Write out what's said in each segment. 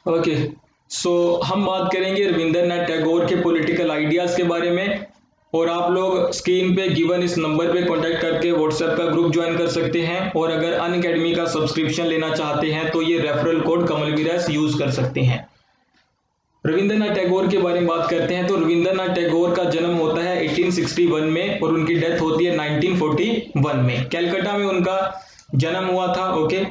Okay, सो हम बात करेंगे रविंद्रनाथ टैगोर के पॉलिटिकल आइडियाज के बारे में। और आप लोग स्क्रीन पे गिवन इस नंबर पे कांटेक्ट करके व्हाट्सएप का ग्रुप ज्वाइन कर सकते हैं। और अगर अनअकैडमी का सब्सक्रिप्शन लेना चाहते हैं तो ये रेफरल कोड कमलवीरस यूज कर सकते हैं। रविंद्रनाथ टैगोर के बारे में बात करते हैं तो रविंद्रनाथ टैगोर का जन्म होता है 1861 में और उनकी डेथ होती है 1941 में। कैलकाटा में उनका जन्म हुआ था। ओके,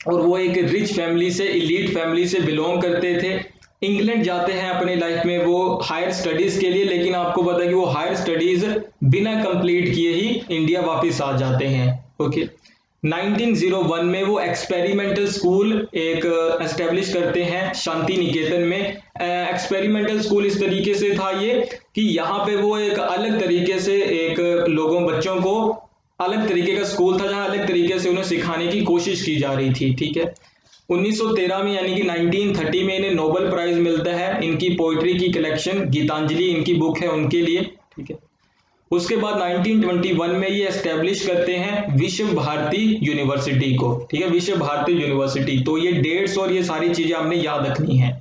और वो एक रिच फैमिली से, इलीट फैमिली से बिलोंग करते थे। इंग्लैंड जाते हैं अपने लाइफ में वो हायर स्टडीज के लिए, लेकिन आपको पता है कि वो हायर स्टडीज बिना कंप्लीट किए ही इंडिया वापस आ जाते हैं। ओके, 1901 में वो एक्सपेरिमेंटल स्कूल एक एस्टेब्लिश करते हैं शांति निकेतन में। एक्सपेरिमेंटल स्कूल इस तरीके से था ये कि यहाँ पे वो एक अलग तरीके से एक बच्चों को अलग तरीके का स्कूल था जहां अलग तरीके से उन्हें सिखाने की कोशिश की जा रही थी। ठीक है, 1913 में यानी कि 1930 में इन्हें नोबेल प्राइज मिलता है। इनकी पोइट्री की कलेक्शन गीतांजलि इनकी बुक है उनके लिए। ठीक है, उसके बाद 1921 में ये एस्टेब्लिश करते हैं विश्व भारती यूनिवर्सिटी को। ठीक है, विश्व भारती यूनिवर्सिटी। तो ये डेट्स और ये सारी चीजें आपने याद रखनी है।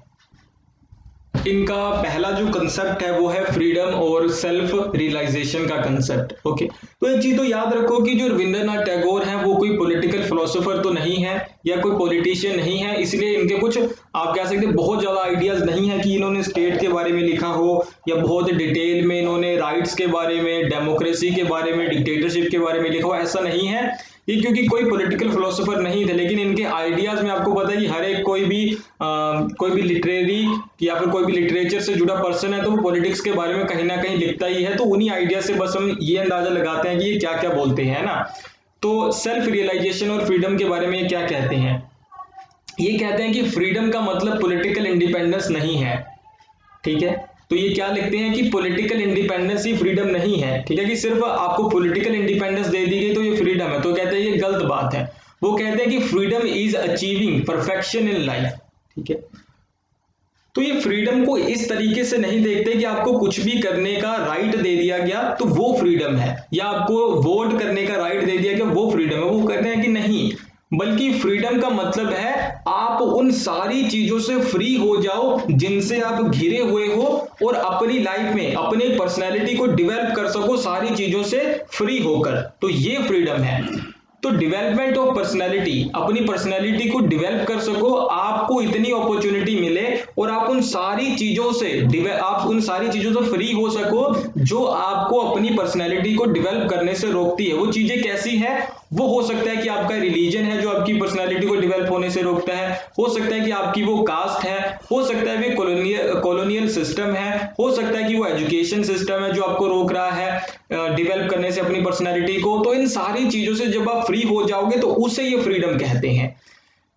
इनका पहला जो कंसेप्ट है वो है फ्रीडम और सेल्फ रियलाइजेशन का कंसेप्ट। ओके, तो एक चीज तो याद रखो कि जो रविंद्रनाथ टैगोर हैं वो कोई पॉलिटिकल फिलोसोफर तो नहीं है या कोई पॉलिटिशियन नहीं है, इसलिए इनके कुछ आप कह सकते हैं बहुत ज्यादा आइडियाज नहीं है कि इन्होंने स्टेट के बारे में लिखा हो या बहुत डिटेल में इन्होंने राइट्स के बारे में, डेमोक्रेसी के बारे में, डिक्टेटरशिप के बारे में लिखा हो, ऐसा नहीं है ये, क्योंकि कोई पॉलिटिकल फिलोसोफर नहीं थे। लेकिन इनके आइडियाज में आपको पता है कि हर एक कोई भी लिटरेरी या फिर कोई भी लिटरेचर से जुड़ा पर्सन है तो वो पॉलिटिक्स के बारे में कहीं ना कहीं लिखता ही है। तो उन्हीं आइडिया से बस हम ये अंदाजा लगाते हैं कि ये क्या क्या बोलते हैं ना। तो सेल्फ रियलाइजेशन और फ्रीडम के बारे में ये क्या कहते हैं? ये कहते हैं कि फ्रीडम का मतलब पॉलिटिकल इंडिपेंडेंस नहीं है। ठीक है, तो ये क्या लिखते हैं कि पॉलिटिकल इंडिपेंडेंस ही फ्रीडम नहीं है। ठीक है, कि सिर्फ आपको पॉलिटिकल इंडिपेंडेंस दे दी गई तो ये फ्रीडम है, तो कहते हैं ये गलत बात है। वो कहते हैं कि freedom is achieving perfection in life. ठीक है, तो ये फ्रीडम को इस तरीके से नहीं देखते कि आपको कुछ भी करने का राइट दे दिया गया तो वो फ्रीडम है, या आपको वोट करने का राइट दे दिया गया वो फ्रीडम है। वो कहते हैं कि नहीं, बल्कि फ्रीडम का मतलब है आप उन सारी चीजों से फ्री हो जाओ जिनसे आप घिरे हुए हो और अपनी लाइफ में अपने पर्सनैलिटी को डेवलप कर सको सारी चीजों से फ्री होकर। तो ये फ्रीडम है। तो डेवलपमेंट ऑफ पर्सनैलिटी, अपनी पर्सनैलिटी को डेवलप कर सको, आपको इतनी अपॉर्चुनिटी मिले और आप उन सारी चीजों से फ्री हो सको जो आपको अपनी पर्सनैलिटी को डेवलप करने से रोकती है। वो चीजें कैसी है? वो हो सकता है कि आपका रिलीजन है जो आपकी पर्सनैलिटी को डेवलप होने से रोकता है, हो सकता है कि आपकी वो कास्ट है, हो सकता है वो कॉलोनियल सिस्टम है, हो सकता है कि वो एजुकेशन सिस्टम है जो आपको रोक रहा है डेवलप करने से अपनी पर्सनैलिटी को। तो इन सारी चीजों से जब आप फ्री हो जाओगे तो उसे ये फ्रीडम कहते हैं।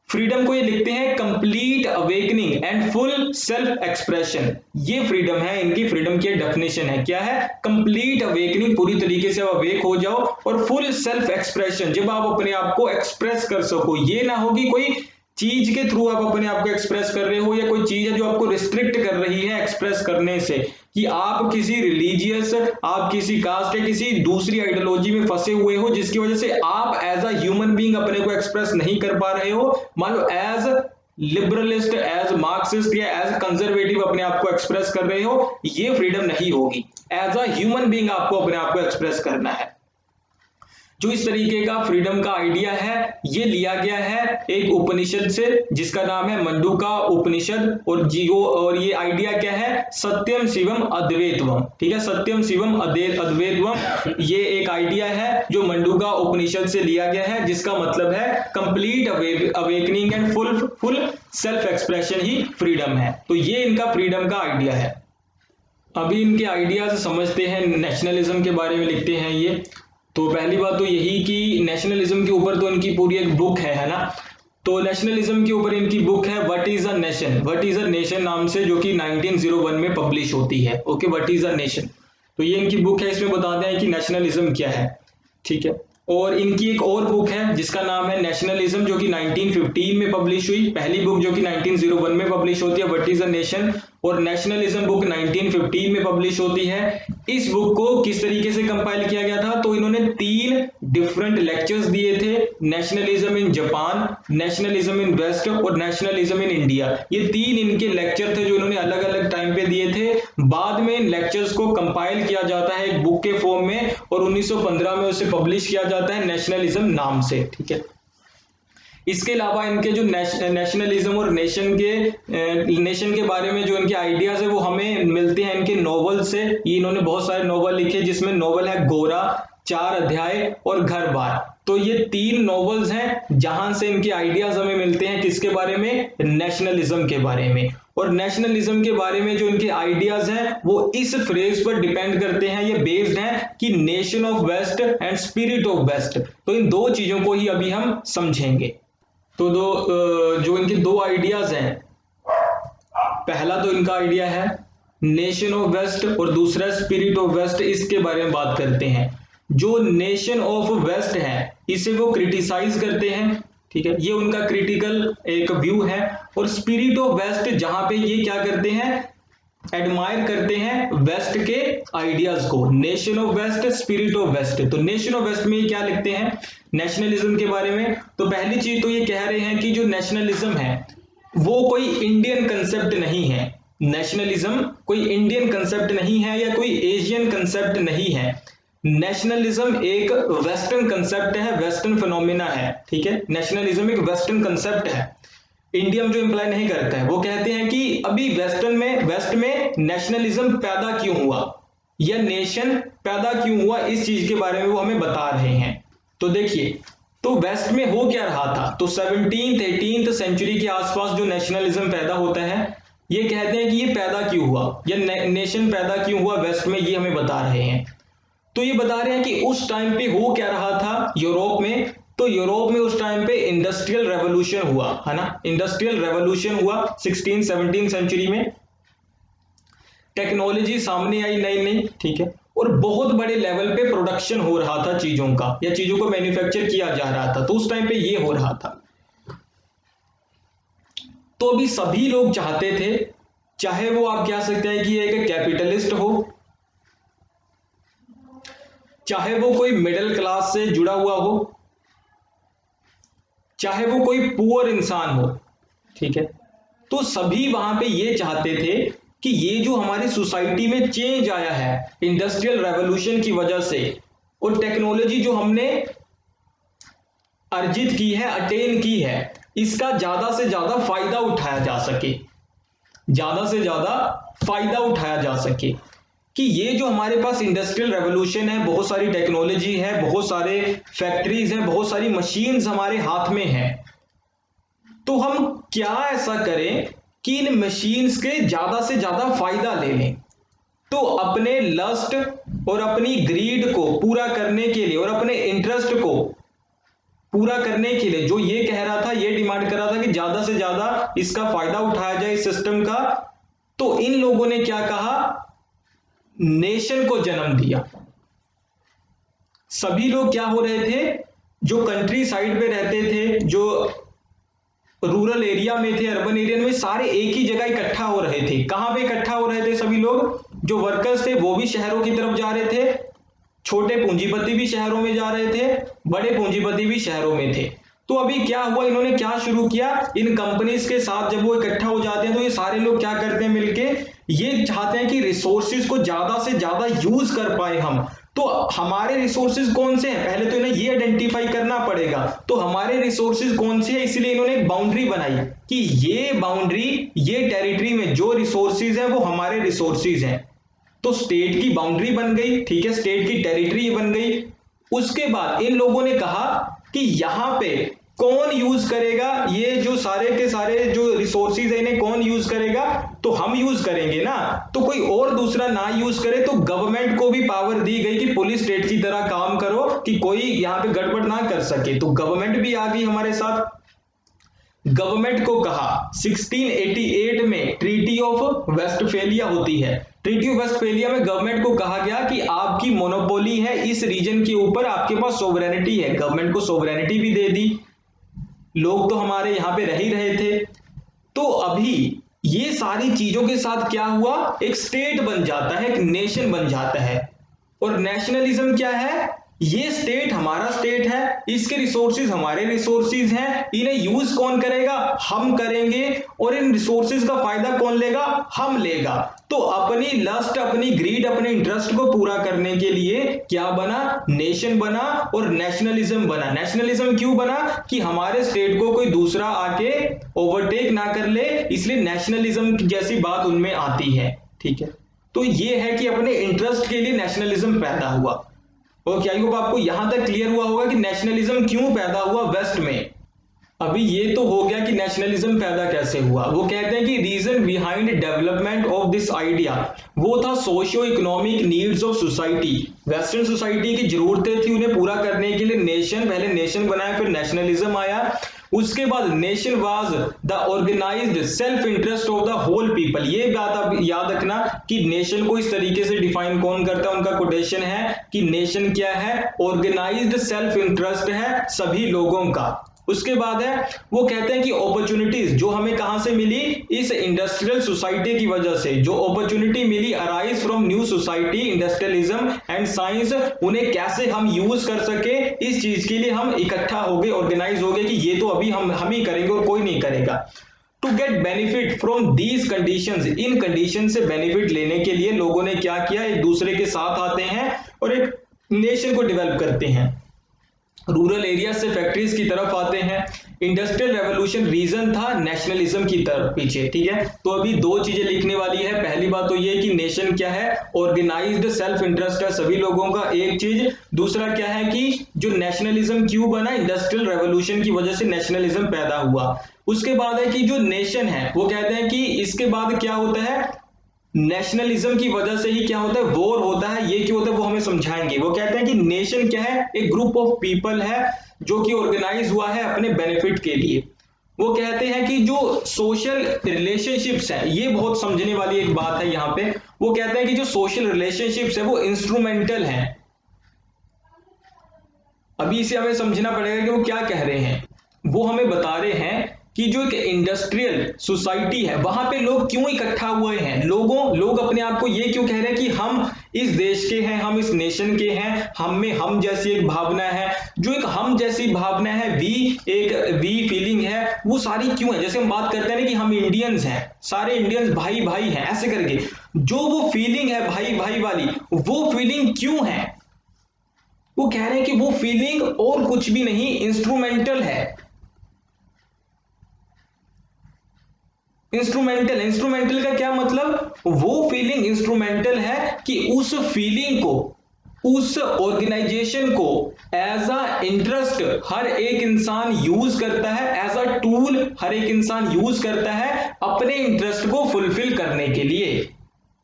फ्रीडम को ये लिखते हैं complete awakening and full self expression. ये फ्रीडम है, इनकी फ्रीडम की डेफिनेशन है। क्या है? कंप्लीट अवेकनिंग, पूरी तरीके से आप अवेक हो जाओ, और फुल सेल्फ एक्सप्रेशन, जब आप अपने आप को एक्सप्रेस कर सको। ये ना हो कि कोई चीज के थ्रू आप अपने आप को एक्सप्रेस कर रहे हो या कोई चीज है जो आपको रिस्ट्रिक्ट कर रही है एक्सप्रेस करने से, कि आप किसी रिलीजियस, आप किसी कास्ट या किसी दूसरी आइडियोलॉजी में फंसे हुए हो जिसकी वजह से आप एज अ ह्यूमन बीइंग अपने को एक्सप्रेस नहीं कर पा रहे हो। मान लो एज लिबरलिस्ट, एज मार्क्सिस्ट या एज कंजर्वेटिव अपने आप को एक्सप्रेस कर रहे हो, ये फ्रीडम नहीं होगी। एज अ ह्यूमन बीइंग आपको अपने आप को एक्सप्रेस करना है। जो इस तरीके का फ्रीडम का आइडिया है ये लिया गया है एक उपनिषद से जिसका नाम है मंडूका उपनिषद। और ये आइडिया क्या है? सत्यम शिवम अद्वैतवम। ठीक है, सत्यम शिवम अद्वैतवम, ये एक आइडिया है जो मंडूका उपनिषद से लिया गया है, जिसका मतलब है complete awakening and full self expression he freedom है। तो ये इनका फ्रीडम का आइडिया है। अभी इनके आइडियाज समझते हैं। नेशनलिज्म के बारे में लिखते हैं ये। तो पहली बात तो यही कि नेशनलिज्म के ऊपर तो इनकी पूरी एक बुक है ना। तो नेशनलिज्म के ऊपर इनकी बुक है what is a nation, what is a nation नाम से, जो कि 1901 में पब्लिश होती है। Okay, what is a nation, तो ये इनकी बुक है। इसमें बताते हैं कि नेशनलिज्म क्या है। ठीक है, और इनकी एक और बुक है जिसका नाम है नेशनलिज्म, जो कि 1915 में पब्लिश हुई। पहली बुक जो कि 1901 में पब्लिश होती है व्हाट इज अ नेशन, और नेशनलिज्म बुक 1915 में पब्लिश होती है। इस बुक को किस तरीके से कंपाइल किया गया था, तो इन्होंने 3 डिफरेंट लेक्चर्स दिए थे, nationalism in Japan, nationalism in West और नेशनलिज्म इन इंडिया। ये 3 इनके लेक्चर थे जो इन्होंने अलग अलग टाइम पे दिए थे। बाद में इन लेक्चर्स को कंपाइल किया जाता है एक बुक के फॉर्म में और 1915 में उसे पब्लिश किया जाता है नेशनलिज्म नाम से, ठीक है। इसके अलावा इनके जो नेशनलिज्म और नेशन के बारे में जो इनके आइडियाज है वो हमें मिलते हैं इनके नॉवल से। ये इन्होंने बहुत सारे नॉवल लिखे, जिसमें नॉवल है गोरा, 4 अध्याय और घर बार। तो ये 3 नॉवेल्स हैं जहां से इनके आइडियाज हमें मिलते हैं, किसके बारे में, नेशनलिज्म के बारे में। और नेशनलिज्म के बारे में जो इनके आइडियाज हैं वो इस फ्रेज पर डिपेंड करते हैं, ये बेस्ड हैं कि nation of West and spirit of West. तो इन 2 चीजों को ही अभी हम समझेंगे। तो जो इनके 2 आइडियाज हैं, पहला तो इनका आइडिया है नेशन ऑफ वेस्ट और दूसरा स्पिरिट ऑफ वेस्ट। इसके बारे में बात करते हैं। जो नेशन ऑफ वेस्ट है इसे वो क्रिटिसाइज करते हैं, ठीक है, ये उनका क्रिटिकल एक व्यू है। और स्पिरिट ऑफ वेस्ट जहां पे ये क्या करते हैं, एडमायर करते हैं वेस्ट के आइडियाज को। Nation of West, spirit of West. तो नेशन ऑफ वेस्ट में ये क्या लिखते हैं नेशनलिज्म के बारे में, तो पहली चीज तो ये कह रहे हैं कि जो नेशनलिज्म है वो कोई इंडियन कंसेप्ट नहीं है। नेशनलिज्म कोई इंडियन कंसेप्ट नहीं है या कोई एशियन कंसेप्ट नहीं है। नेशनलिज्म एक वेस्टर्न कंसेप्ट है, वेस्टर्न फिनोमिना है, ठीक है। नेशनलिज्म एक वेस्टर्न कंसेप्ट है, इंडिया में जो इंप्लाई नहीं करता है। वो कहते हैं कि अभी वेस्ट में नेशनलिज्म पैदा क्यों हुआ या नेशन पैदा क्यों हुआ, इस चीज के बारे में वो हमें बता रहे हैं। तो देखिए, तो वेस्ट में हो क्या रहा था, तो 17th 18th सेंचुरी के आसपास जो नेशनलिज्म पैदा होता है, ये कहते हैं कि ये पैदा क्यों हुआ या नेशन पैदा क्यों हुआ वेस्ट में, ये हमें बता रहे हैं। तो ये बता रहे हैं कि उस टाइम पे हो क्या रहा था यूरोप में, तो यूरोप में उस टाइम पे इंडस्ट्रियल रेवोल्यूशन हुआ, है ना, इंडस्ट्रियल रेवोल्यूशन हुआ 16th-17th सेंचुरी में। टेक्नोलॉजी सामने आई नई नई, ठीक है, और बहुत बड़े लेवल पे प्रोडक्शन हो रहा था चीजों का, या चीजों को मैन्युफैक्चर किया जा रहा था। तो उस टाइम पे ये हो रहा था। तो अभी सभी लोग चाहते थे, चाहे वो आप कह सकते हैं कि एक कैपिटलिस्ट हो, चाहे वो कोई मिडिल क्लास से जुड़ा हुआ हो, चाहे वो कोई पुअर इंसान हो, ठीक है, तो सभी वहां पे ये चाहते थे कि ये जो हमारी सोसाइटी में चेंज आया है इंडस्ट्रियल रेवोल्यूशन की वजह से, और टेक्नोलॉजी जो हमने अर्जित की है, अटेन की है, इसका ज्यादा से ज्यादा फायदा उठाया जा सके, ज्यादा से ज्यादा फायदा उठाया जा सके। कि ये जो हमारे पास इंडस्ट्रियल रेवोल्यूशन है, बहुत सारी टेक्नोलॉजी है, बहुत सारे फैक्ट्रीज हैं, बहुत सारी मशीन्स हमारे हाथ में हैं, तो हम क्या ऐसा करें कि इन मशीन्स के ज्यादा से ज्यादा फायदा ले लें। तो अपने लस्ट और अपनी ग्रीड को पूरा करने के लिए और अपने इंटरेस्ट को पूरा करने के लिए, जो ये कह रहा था, ये डिमांड कर रहा था कि ज्यादा से ज्यादा इसका फायदा उठाया जाए इस सिस्टम का, तो इन लोगों ने क्या कहा, नेशन को जन्म दिया। सभी लोग क्या हो रहे थे, जो कंट्री साइड पे रहते थे, जो रूरल एरिया में थे, अर्बन एरिया में, सारे एक ही जगह इकट्ठा हो रहे थे। कहां पे इकट्ठा हो रहे थे सभी लोग, जो वर्कर्स थे वो भी शहरों की तरफ जा रहे थे, छोटे पूंजीपति भी शहरों में जा रहे थे, बड़े पूंजीपति भी शहरों में थे। तो अभी क्या हुआ, इन्होंने क्या शुरू किया, इन कंपनीज के साथ जब वो इकट्ठा हो जाते हैं तो ये सारे लोग क्या करते हैं मिलके, ये चाहते हैं कि रिसोर्सेज को ज्यादा से ज्यादा यूज कर पाए हम। तो हमारे रिसोर्सेज कौन से हैं, पहले तो इन्हें ये आइडेंटिफाई करना पड़ेगा। तो हमारे रिसोर्सेज कौन से हैं, इसलिए इन्होंने एक बाउंड्री बनाई कि ये बाउंड्री, ये टेरिटरी में जो रिसोर्सेज हैं वो हमारे रिसोर्सेज हैं। तो स्टेट की बाउंड्री बन गई, ठीक है, स्टेट की टेरिटरी बन गई। उसके बाद इन लोगों ने कहा कि यहां पे कौन यूज करेगा, ये जो सारे के सारे जो रिसोर्सेज है इन्हें कौन यूज करेगा, तो हम यूज करेंगे ना, तो कोई और दूसरा ना यूज करे। तो गवर्नमेंट को भी पावर दी गई कि पुलिस स्टेट की तरह काम करो कि कोई यहां पे गड़बड़ ना कर सके। तो गवर्नमेंट भी आ गई हमारे साथ। गवर्नमेंट को कहा 1688 में ट्रीटी ऑफ वेस्टफेलिया होती है। ट्रीटी ऑफ वेस्टफेलिया में गवर्नमेंट को कहा गया कि आपकी मोनोपोली है इस रीजन के ऊपर, आपके पास सोवरेनिटी है। गवर्नमेंट को सोवरेनिटी भी दे दी, लोग तो हमारे यहां पे रह ही रहे थे। तो अभी ये सारी चीजों के साथ क्या हुआ, एक स्टेट बन जाता है, एक नेशन बन जाता है। और नेशनलिज्म क्या है, ये स्टेट हमारा स्टेट है, इसके रिसोर्सेज हमारे रिसोर्सेज हैं, इन्हें यूज कौन करेगा, हम करेंगे, और इन रिसोर्सेज का फायदा कौन लेगा, हम लेगा। तो अपनी लस्ट, अपनी ग्रीड, अपने इंटरेस्ट को पूरा करने के लिए क्या बना, नेशन बना और नेशनलिज्म बना। नेशनलिज्म क्यों बना, कि हमारे स्टेट को कोई दूसरा आके ओवरटेक ना कर ले, इसलिए नेशनलिज्म जैसी बात उनमें आती है। ठीक है, तो ये है कि अपने इंटरेस्ट के लिए नेशनलिज्म पैदा हुआ। ओके, आई होप आपको यहां तक क्लियर हुआ होगा कि नेशनलिज्म क्यों पैदा हुआ वेस्ट में। अभी ये तो हो गया कि नेशनलिज्म पैदा कैसे हुआ। वो कहते हैं कि reason behind development of this idea, वो था socio economic needs of society. Western society की जरूरतें थी, उन्हें पूरा करने के लिए नेशन, पहले नेशन बनाया, फिर नेशनलिज्म आया। उसके बाद nation was the organised self interest of the whole people. ये बात आप याद रखना कि नेशन को इस तरीके से डिफाइन कौन करता है, उनका कोटेशन है कि नेशन क्या है, ऑर्गेनाइज्ड सेल्फ इंटरेस्ट है सभी लोगों का। उसके बाद है, वो कहते हैं कि अपॉर्चुनिटीज जो हमें कहां से मिली, इस इंडस्ट्रियल सोसाइटी की वजह से जो अपॉर्चुनिटी मिली arise from new society, industrialism and science, उन्हें कैसे हम यूज कर सके, इस चीज के लिए हम इकट्ठा हो गए, ऑर्गेनाइज हो गए कि ये तो अभी हम ही करेंगे और कोई नहीं करेगा। To get benefit from these conditions, इन कंडीशन से बेनिफिट लेने के लिए लोगों ने क्या किया, एक दूसरे के साथ आते हैं और एक नेशन को डेवलप करते हैं। रूरल एरिया से फैक्ट्रीज की तरफ आते हैं। इंडस्ट्रियल रेवोल्यूशन रीजन था नेशनलिज्म की तरफ पीछे। ठीक है, तो अभी दो चीजें लिखने वाली है। पहली बात तो ये कि नेशन क्या है, ऑर्गेनाइज्ड सेल्फ इंटरेस्ट है सभी लोगों का, एक चीज। दूसरा क्या है कि जो नेशनलिज्म क्यों बना, इंडस्ट्रियल रेवोल्यूशन की वजह से नेशनलिज्म पैदा हुआ। उसके बाद है कि जो नेशन है, वो कहते हैं कि इसके बाद क्या होता है, नेशनलिज्म की वजह से ही क्या होता है, वॉर होता है। ये क्यों होता है वो हमें समझाएंगे। वो कहते हैं कि नेशन क्या है, एक ग्रुप ऑफ पीपल है जो कि ऑर्गेनाइज हुआ है अपने बेनिफिट के लिए। वो कहते हैं कि जो सोशल रिलेशनशिप्स है, ये बहुत समझने वाली एक बात है यहाँ पे। वो कहते हैं कि जो सोशल रिलेशनशिप्स है वो इंस्ट्रूमेंटल है। अभी इसे हमें समझना पड़ेगा कि वो क्या कह रहे हैं। वो हमें बता रहे हैं कि जो एक इंडस्ट्रियल सोसाइटी है वहां पे लोग क्यों इकट्ठा हुए हैं, लोग अपने आप को ये क्यों कह रहे हैं कि हम इस देश के हैं, हम इस नेशन के हैं, हम में हम जैसी एक भावना है। जो एक हम जैसी भावना है, एक वी फीलिंग है, वो सारी क्यों है। जैसे हम बात करते हैं ना कि हम इंडियंस हैं, सारे इंडियंस भाई भाई हैं, ऐसे करके जो वो फीलिंग है भाई भाई वाली, वो फीलिंग क्यों है। वो कह रहे हैं कि वो फीलिंग और कुछ भी नहीं, इंस्ट्रूमेंटल है। इंस्ट्रूमेंटल का क्या मतलब, वो फीलिंग इंस्ट्रूमेंटल है कि उस फीलिंग को, उस ऑर्गेनाइजेशन को एज अ इंटरेस्ट हर एक इंसान यूज करता है, एज अ टूल हर एक इंसान यूज करता है अपने इंटरेस्ट को फुलफिल करने के लिए,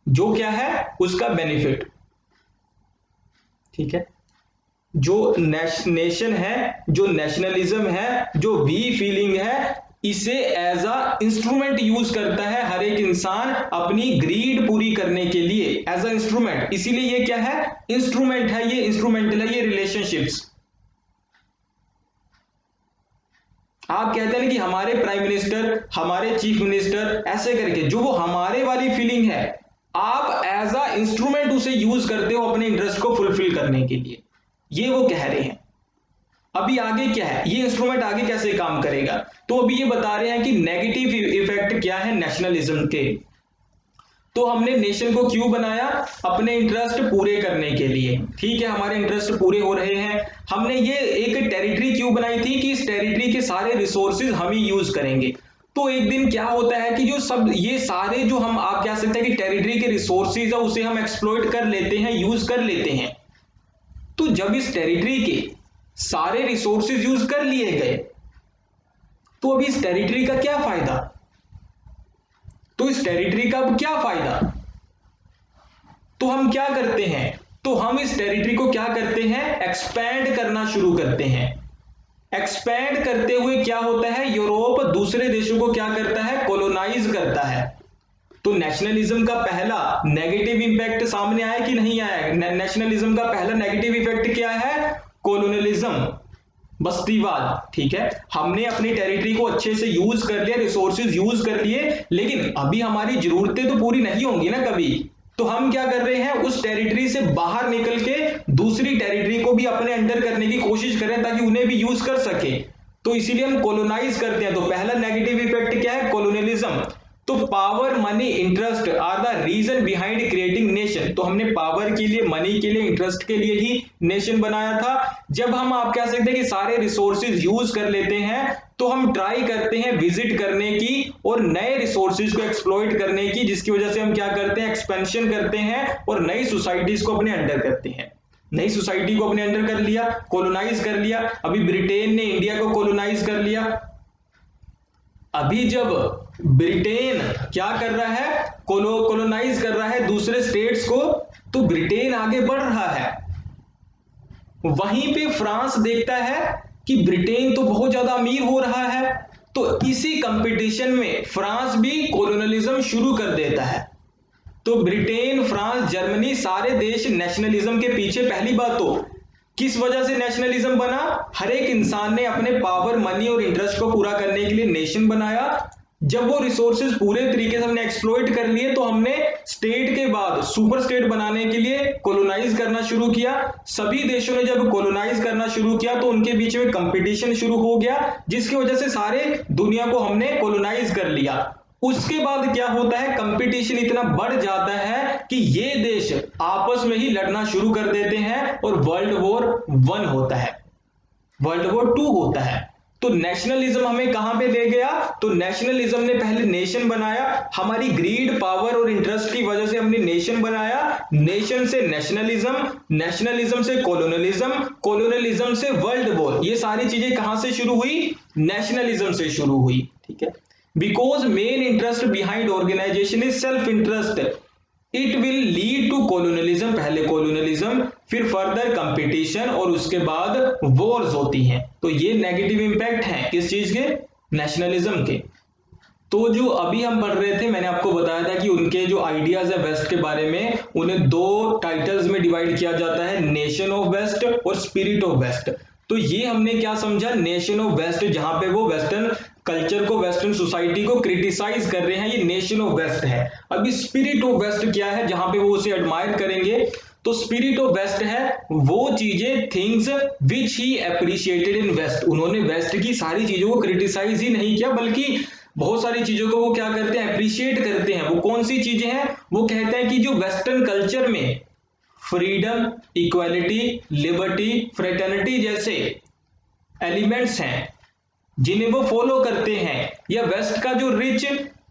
जो क्या है उसका बेनिफिट। ठीक है, जो नेशन है, जो नेशनलिज्म है, जो वी फीलिंग है, इसे एज अ इंस्ट्रूमेंट यूज करता है हर एक इंसान अपनी ग्रीड पूरी करने के लिए, एज अ इंस्ट्रूमेंट। इसीलिए ये क्या है, इंस्ट्रूमेंट है, ये इंस्ट्रूमेंटल है, ये रिलेशनशिप्स। आप कहते हैं कि हमारे प्राइम मिनिस्टर, हमारे चीफ मिनिस्टर, ऐसे करके जो वो हमारे वाली फीलिंग है, आप एज अ इंस्ट्रूमेंट उसे यूज करते हो अपने इंटरेस्ट को फुलफिल करने के लिए, ये वो कह रहे हैं। अभी आगे क्या है, ये इंस्ट्रूमेंट आगे कैसे काम करेगा, तो अभी ये बता रहे हैं कि नेगेटिव इफेक्ट क्या है नेशनलिज्म के। तो हमने नेशन को क्यों बनाया, अपने इंटरेस्ट पूरे करने के लिए। ठीक है, हमारे इंटरेस्ट पूरे हो रहे हैं। हमने ये एक टेरिटरी क्यों बनाई थी कि इस टेरिटरी के सारे रिसोर्सेज हम ही यूज करेंगे। तो एक दिन क्या होता है कि जो सब ये सारे जो हम, आप कह सकते हैं कि टेरिटरी के रिसोर्सेज है उसे हम एक्सप्लॉइट कर लेते हैं, यूज कर लेते हैं। तो जब इस टेरिटरी के सारे रिसोर्सेज यूज कर लिए गए, तो अभी इस टेरिटरी का क्या फायदा, तो इस टेरिटरी का अब क्या फायदा। तो हम क्या करते हैं, तो हम इस टेरिटरी को क्या करते हैं, एक्सपैंड करना शुरू करते हैं। एक्सपैंड करते हुए क्या होता है, यूरोप दूसरे देशों को क्या करता है, कॉलोनाइज करता है। तो नेशनलिज्म का पहला नेगेटिव इंपैक्ट सामने आया कि नहीं आया। नेशनलिज्म का पहला नेगेटिव इफेक्ट क्या है, कॉलोनियलिज्म। बस्तीवाद, ठीक है, हमने अपनी टेरिटरी को अच्छे से यूज कर लिया, रिसोर्सेज यूज कर लिए, लेकिन अभी हमारी जरूरतें तो पूरी नहीं होंगी ना कभी, तो हम क्या कर रहे हैं, उस टेरिटरी से बाहर निकल के दूसरी टेरिटरी को भी अपने अंडर करने की कोशिश करें ताकि उन्हें भी यूज कर सके, तो इसीलिए हम कॉलोनाइज करते हैं। तो पहला नेगेटिव इफेक्ट क्या है, कॉलोनियलिज्म। तो power, money, interest are the reason behind creating nation. तो हमने पावर के लिए, मनी के लिए, इंटरेस्ट के लिए ही नेशन बनाया था। जब हम, आप कह सकते हैं कि सारे रिसोर्सेज यूज कर लेते हैं, तो हम ट्राई करते हैं विजिट करने की और नए रिसोर्सेज को एक्सप्लॉइट करने की, जिसकी वजह से हम क्या करते हैं, एक्सपेंशन करते हैं और नई सोसाइटीज को अपने अंडर करते हैं। नई सोसाइटी को अपने अंडर कर लिया, कोलोनाइज कर लिया। अभी ब्रिटेन ने इंडिया को कोलोनाइज कर लिया। अभी जब ब्रिटेन क्या कर रहा है, कोलोनाइज कर रहा है दूसरे स्टेट्स को, तो ब्रिटेन आगे बढ़ रहा है। वहीं पे फ्रांस देखता है कि ब्रिटेन तो बहुत ज्यादा अमीर हो रहा है, तो इसी कंपटीशन में फ्रांस भी कोलोनलिज्म शुरू कर देता है। तो ब्रिटेन, फ्रांस, जर्मनी, सारे देश नेशनलिज्म के पीछे। पहली बात तो किस वजह से नेशनलिज्म बना, हर एक इंसान ने अपने पावर, मनी और इंटरेस्ट को पूरा करने के लिए नेशन बनाया। जब वो रिसोर्सेज पूरे तरीके से हमने एक्सप्लॉइट कर लिए, तो हमने स्टेट के बाद सुपर स्टेट बनाने के लिए कोलोनाइज करना शुरू किया। सभी देशों ने जब कोलोनाइज करना शुरू किया, तो उनके बीच में कंपटीशन शुरू हो गया, जिसकी वजह से सारे दुनिया को हमने कोलोनाइज कर लिया। उसके बाद क्या होता है, कंपटीशन इतना बढ़ जाता है कि ये देश आपस में ही लड़ना शुरू कर देते हैं और वर्ल्ड वॉर 1 होता है, वर्ल्ड वॉर 2 होता है। तो नेशनलिज्म हमें कहां पे ले गया, तो नेशनलिज्म ने पहले नेशन बनाया, हमारी ग्रीड, पावर और इंटरेस्ट की वजह से हमने नेशन बनाया, नेशन से नेशनलिज्म, नेशनलिज्म से कोलोनलिज्म, कोलोनलिज्म से वर्ल्ड वॉर। ये सारी चीजें कहां से शुरू हुई, नेशनलिज्म से शुरू हुई, ठीक है। Because main interest behind organization is self interest, it will lead to colonialism। पहले colonialism, फिर further competition और उसके बाद wars होती हैं। तो ये नेगेटिव इंपैक्ट है किस चीज के, नेशनलिज्म के। तो जो अभी हम पढ़ रहे थे, मैंने आपको बताया था कि उनके जो आइडियाज है वेस्ट के बारे में, उन्हें 2 टाइटल्स में डिवाइड किया जाता है, नेशन ऑफ वेस्ट और स्पिरिट ऑफ वेस्ट। तो ये हमने क्या समझा, नेशन ऑफ वेस्ट, जहां पे वो वेस्टर्न कल्चर को, वेस्टर्न सोसाइटी को क्रिटिसाइज कर रहे हैं, ये नेशन ऑफ वेस्ट है। अभी स्पिरिट ऑफ वेस्ट क्या है, जहां पे वो उसे एडमायर करेंगे। तो स्पिरिट ऑफ वेस्ट है वो चीजें, things which he appreciated in West. उन्होंने वेस्ट की सारी चीजों को क्रिटिसाइज ही नहीं किया, बल्कि बहुत सारी चीजों को वो क्या करते हैं, अप्रिशिएट करते हैं। वो कौन सी चीजें हैं, वो कहते हैं कि जो वेस्टर्न कल्चर में फ्रीडम, इक्वालिटी, लिबर्टी, फ्रेटर्निटी जैसे एलिमेंट्स हैं, जिन्हें वो फॉलो करते हैं, या वेस्ट का जो रिच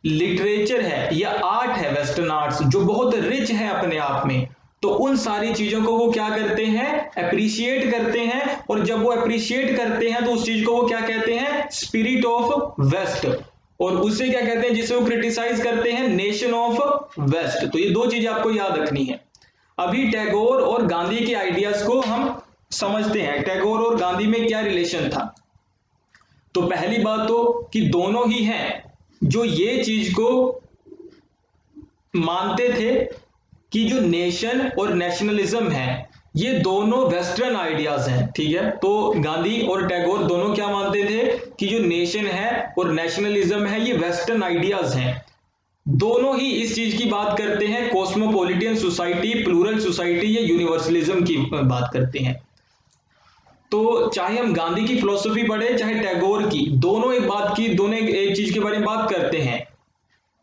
लिटरेचर है या आर्ट है, वेस्टर्न आर्ट्स जो बहुत रिच है अपने आप में, तो उन सारी चीजों को वो क्या करते हैं, अप्रिशिएट करते हैं। और जब वो अप्रिशिएट करते हैं, तो उस चीज को वो क्या कहते हैं, स्पिरिट ऑफ वेस्ट। और उसे क्या कहते हैं, जिसे वो क्रिटिसाइज करते हैं, नेशन ऑफ वेस्ट। तो ये 2 चीजें आपको याद रखनी है। अभी टैगोर और गांधी के आइडियाज को हम समझते हैं। टैगोर और गांधी में क्या रिलेशन था। तो पहली बात तो कि दोनों ही हैं जो ये चीज को मानते थे कि जो नेशन और नेशनलिज्म है, ये दोनों वेस्टर्न आइडियाज हैं, ठीक है। तो गांधी और टैगोर दोनों क्या मानते थे कि जो नेशन है और नेशनलिज्म है, ये वेस्टर्न आइडियाज हैं। दोनों ही इस चीज की बात करते हैं, कॉस्मोपॉलिटन सोसाइटी, प्लूरल सोसाइटी या यूनिवर्सलिज्म की बात करते हैं। तो चाहे हम गांधी की फिलॉसफी पढ़े, चाहे टैगोर की, दोनों एक बात की, दोनों एक चीज के बारे में बात करते हैं,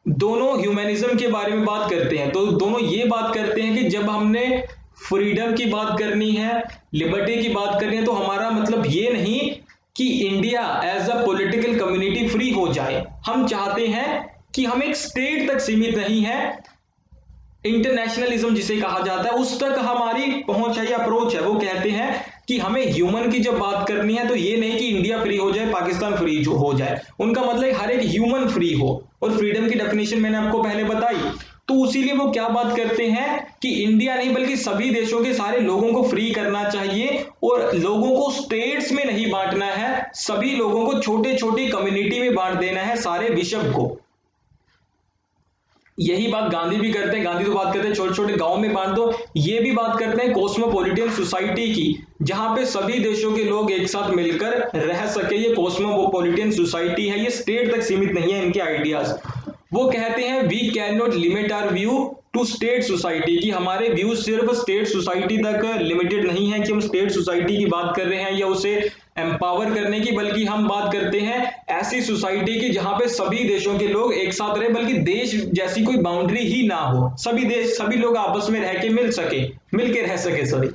दोनों ह्यूमैनिज्म के बारे में बात करते हैं। तो दोनों ये बात करते हैं कि जब हमने फ्रीडम की बात करनी है, लिबर्टी की बात करनी है, तो हमारा मतलब ये नहीं कि India as a political community free हो जाए। हम चाहते हैं कि हम एक स्टेट तक सीमित नहीं है, इंटरनेशनलिज्म जिसे कहा जाता है, उस तक हमारी पहुंच है या अप्रोच है। वो कहते हैं कि हमें ह्यूमन की जब बात करनी है, तो ये नहीं कि इंडिया फ्री हो जाए, पाकिस्तान फ्री हो जाए। उनका मतलब हर एक ह्यूमन फ्री हो। और फ्रीडम की डेफिनेशन मैंने आपको पहले बताई। तो इसीलिए वो क्या बात करते हैं कि इंडिया नहीं बल्कि सभी देशों के सारे लोगों को फ्री करना चाहिए, और लोगों को स्टेट्स में नहीं बांटना है, सभी लोगों को छोटे छोटे कम्युनिटी में बांट देना है, सारे विश्व को। यही बात गांधी भी करते हैं। गांधी तो बात करते हैं छोटे छोटे गांव में बांट दो, ये भी बात करते हैं कॉस्मोपॉलिटन सोसाइटी की, जहां पे सभी देशों के लोग एक साथ मिलकर रह सके। ये कॉस्मोपॉलिटन सोसाइटी है, ये स्टेट तक सीमित नहीं है इनके आइडियाज। वो कहते हैं we can not limit our view to state society, कि हमारे व्यू सिर्फ स्टेट सोसाइटी तक लिमिटेड नहीं है कि हम स्टेट सोसाइटी की बात कर रहे हैं या उसे एम्पावर करने की, बल्कि हम बात करते हैं ऐसी सोसाइटी की जहां पे सभी देशों के लोग एक साथ रहे, बल्कि देश जैसी कोई बाउंड्री ही ना हो, सभी देश सभी लोग आपस में रह के मिल के रह सके सॉरी।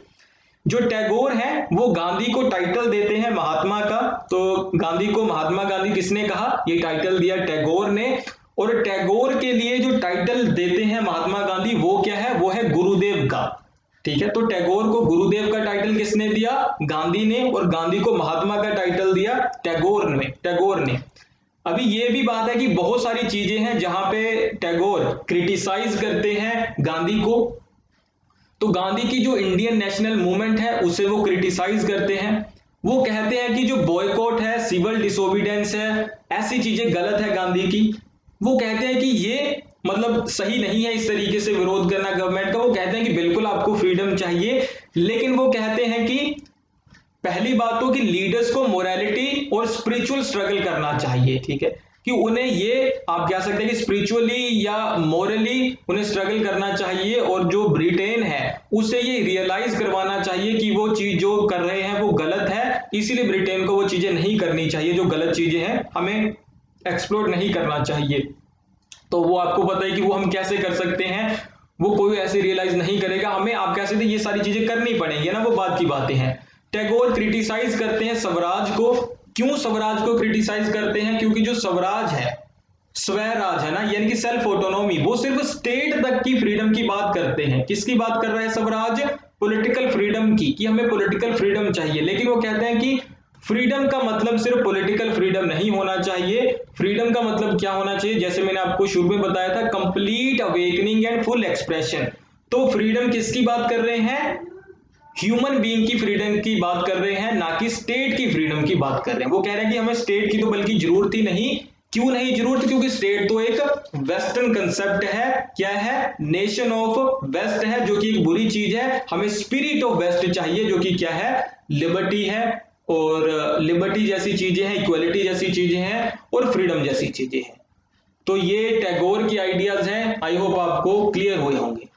जो टैगोर है वो गांधी को टाइटल देते हैं महात्मा का। तो गांधी को महात्मा गांधी किसने कहा? ये टाइटल दिया टैगोर ने। और टैगोर के लिए जो टाइटल देते हैं महात्मा गांधी वो क्या है? वो है गुरुदेव का। ठीक है, तो टैगोर को गुरुदेव का टाइटल किसने दिया? गांधी ने। और गांधी को महात्मा का टाइटल दिया टैगोर ने। अभी ये भी बात है कि बहुत सारी चीजें हैं जहां पे टैगोर क्रिटिसाइज करते हैं गांधी को। तो गांधी की जो इंडियन नेशनल मूवमेंट है उसे वो क्रिटिसाइज करते हैं। वो कहते हैं कि जो बॉयकॉट है, सिविल डिसोबीडियंस है, ऐसी चीजें गलत है गांधी की। वो कहते हैं कि ये मतलब सही नहीं है इस तरीके से विरोध करना गवर्नमेंट का। वो कहते हैं कि बिल्कुल आपको फ्रीडम चाहिए, लेकिन वो कहते हैं कि पहली बात तो कि लीडर्स को मोरालिटी और स्पिरिचुअल स्ट्रगल करना चाहिए। ठीक है, कि उन्हें ये आप कह सकते हैं कि स्पिरिचुअली या मोरली उन्हें स्ट्रगल करना चाहिए, और जो ब्रिटेन है उसे ये रियलाइज करवाना चाहिए कि वो चीज जो कर रहे हैं वो गलत है, इसीलिए ब्रिटेन को वो चीजें नहीं करनी चाहिए, जो गलत चीजें हैं हमें एक्सप्लोर नहीं करना चाहिए। तो वो आपको पता है कि वो हम कैसे कर सकते हैं, वो कोई ऐसे रियलाइज नहीं करेगा, हमें आप कह सकते हैं ये सारी चीजें करनी पड़ेंगी ना, वो बात की बातें हैं। टैगोर क्रिटिसाइज करते हैं स्वराज को। क्यों स्वराज को क्रिटिसाइज करते हैं? क्योंकि जो स्वराज है, स्वराज है ना, यानी कि सेल्फ ऑटोनॉमी, वो सिर्फ स्टेट तक की फ्रीडम की बात करते हैं। किसकी बात कर रहा है स्वराज? पॉलिटिकल फ्रीडम की, कि हमें पॉलिटिकल फ्रीडम चाहिए। लेकिन वो कहते हैं कि फ्रीडम का मतलब सिर्फ पॉलिटिकल फ्रीडम नहीं होना चाहिए। फ्रीडम का मतलब क्या होना चाहिए? जैसे मैंने आपको शुरू में बताया था, complete awakening and full expression. तो फ्रीडम किसकी बात कर रहे हैं? ह्यूमन बीइंग की फ्रीडम की बात कर रहे हैं, ना कि स्टेट की फ्रीडम की बात कर रहे हैं। वो कह रहे हैं कि हमें स्टेट की तो बल्कि जरूरत ही नहीं। क्यों नहीं जरूरत? क्योंकि स्टेट तो एक वेस्टर्न कंसेप्ट है। क्या है? नेशन ऑफ वेस्ट है, जो कि एक बुरी चीज है। हमें स्पिरिट ऑफ वेस्ट चाहिए, जो कि क्या है? लिबर्टी है। और लिबर्टी जैसी चीजें हैं, इक्वलिटी जैसी चीजें हैं, और फ्रीडम जैसी चीजें हैं। तो ये टैगोर की आइडियाज हैं। आई होप आपको क्लियर हुए होंगे।